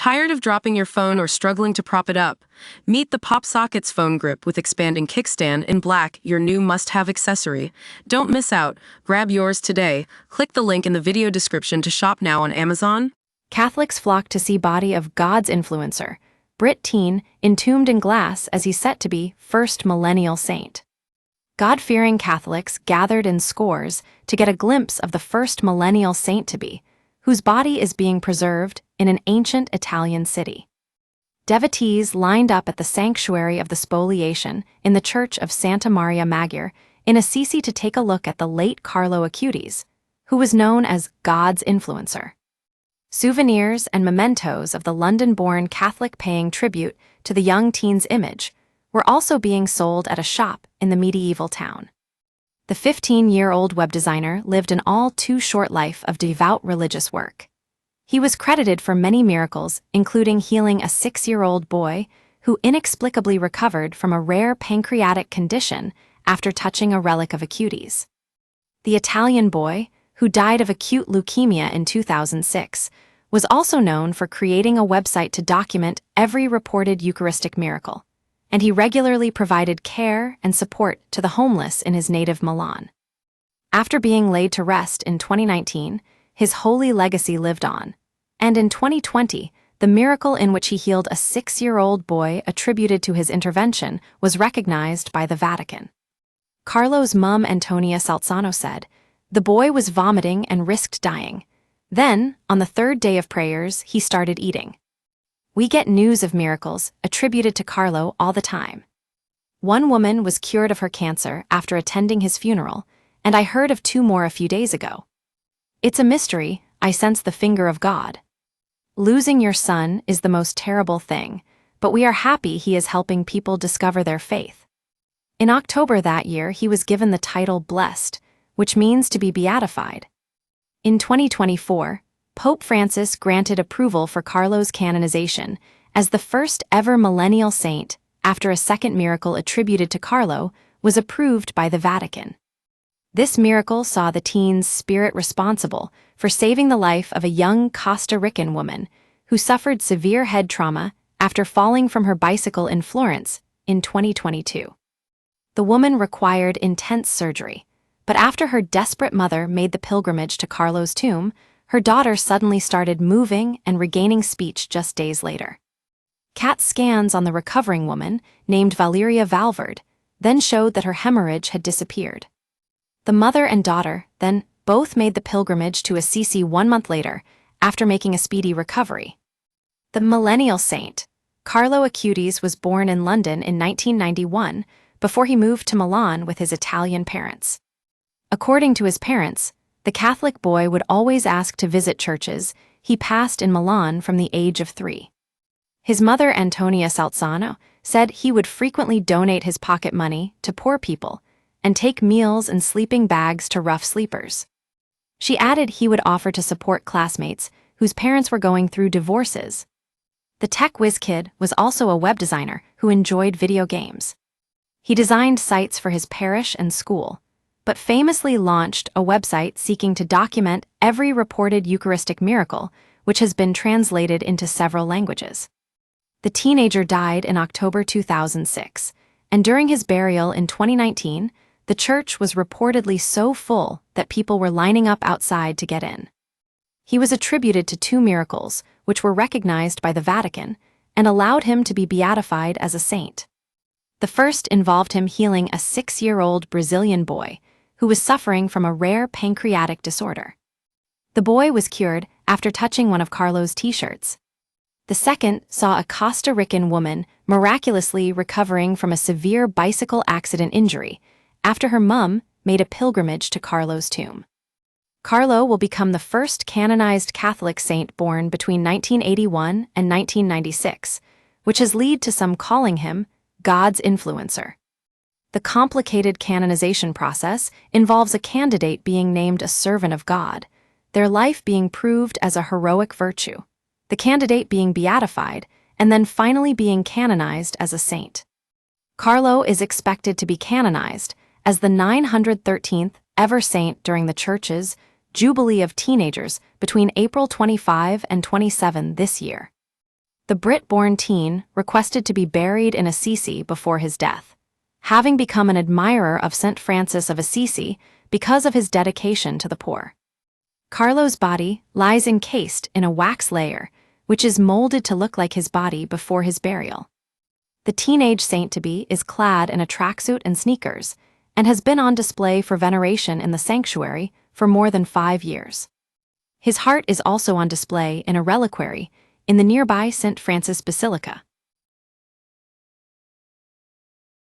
Tired of dropping your phone or struggling to prop it up? Meet the PopSockets phone grip with expanding kickstand in black, your new must-have accessory. Don't miss out. Grab yours today. Click the link in the video description to shop now on Amazon. Catholics flock to see body of God's influencer, Brit teen, entombed in glass as he's set to be first millennial saint. God-fearing Catholics gathered in scores to get a glimpse of the first millennial saint-to-be, whose body is being preserved in an ancient Italian city. Devotees lined up at the sanctuary of the spoliation in the church of Santa Maria Maggiore in Assisi to take a look at the late Carlo Acutis, who was known as God's influencer. Souvenirs and mementos of the London-born Catholic paying tribute to the young teen's image were also being sold at a shop in the medieval town. The 15-year-old web designer lived an all-too-short life of devout religious work. He was credited for many miracles, including healing a 6-year-old boy who inexplicably recovered from a rare pancreatic condition after touching a relic of Acutis. The Italian boy, who died of acute leukemia in 2006, was also known for creating a website to document every reported Eucharistic miracle, and he regularly provided care and support to the homeless in his native Milan. After being laid to rest in 2019, his holy legacy lived on, and in 2020, the miracle in which he healed a 6-year-old boy attributed to his intervention was recognized by the Vatican. Carlo's mom, Antonia Salzano, said, "The boy was vomiting and risked dying. Then, on the third day of prayers, he started eating. We get news of miracles attributed to Carlo all the time. One woman was cured of her cancer after attending his funeral, and I heard of 2 more a few days ago. It's a mystery. I sense the finger of God. Losing your son is the most terrible thing, but we are happy he is helping people discover their faith." In October that year, he was given the title Blessed, which means to be beatified. In 2024, Pope Francis granted approval for Carlo's canonization as the first ever millennial saint after a second miracle attributed to Carlo was approved by the Vatican. This miracle saw the teen's spirit responsible for saving the life of a young Costa Rican woman who suffered severe head trauma after falling from her bicycle in Florence in 2022. The woman required intense surgery, but after her desperate mother made the pilgrimage to Carlo's tomb, her daughter suddenly started moving and regaining speech just days later. CAT scans on the recovering woman, named Valeria Valverde, then showed that her hemorrhage had disappeared. The mother and daughter then both made the pilgrimage to Assisi 1 month later, after making a speedy recovery. The millennial saint, Carlo Acutis, was born in London in 1991 before he moved to Milan with his Italian parents. According to his parents, the Catholic boy would always ask to visit churches he passed in Milan from the age of 3. His mother, Antonia Salzano, said he would frequently donate his pocket money to poor people and take meals and sleeping bags to rough sleepers. She added he would offer to support classmates whose parents were going through divorces. The tech whiz kid was also a web designer who enjoyed video games. He designed sites for his parish and school, but famously launched a website seeking to document every reported Eucharistic miracle, which has been translated into several languages. The teenager died in October 2006, and during his burial in 2019, the church was reportedly so full that people were lining up outside to get in. He was attributed to 2 miracles, which were recognized by the Vatican and allowed him to be beatified as a saint. The first involved him healing a 6-year-old Brazilian boy who was suffering from a rare pancreatic disorder. The boy was cured after touching one of Carlo's t-shirts. The second saw a Costa Rican woman miraculously recovering from a severe bicycle accident injury after her mom made a pilgrimage to Carlo's tomb. Carlo will become the first canonized Catholic saint born between 1981 and 1996, which has led to some calling him God's influencer. The complicated canonization process involves a candidate being named a servant of God, their life being proved as a heroic virtue, the candidate being beatified, and then finally being canonized as a saint. Carlo is expected to be canonized as the 913th ever saint during the Church's Jubilee of Teenagers between April 25 and 27 this year. The Brit-born teen requested to be buried in Assisi before his death, having become an admirer of St. Francis of Assisi because of his dedication to the poor. Carlo's body lies encased in a wax layer, which is molded to look like his body before his burial. The teenage saint-to-be is clad in a tracksuit and sneakers, and has been on display for veneration in the sanctuary for more than 5 years. His heart is also on display in a reliquary in the nearby St. Francis Basilica.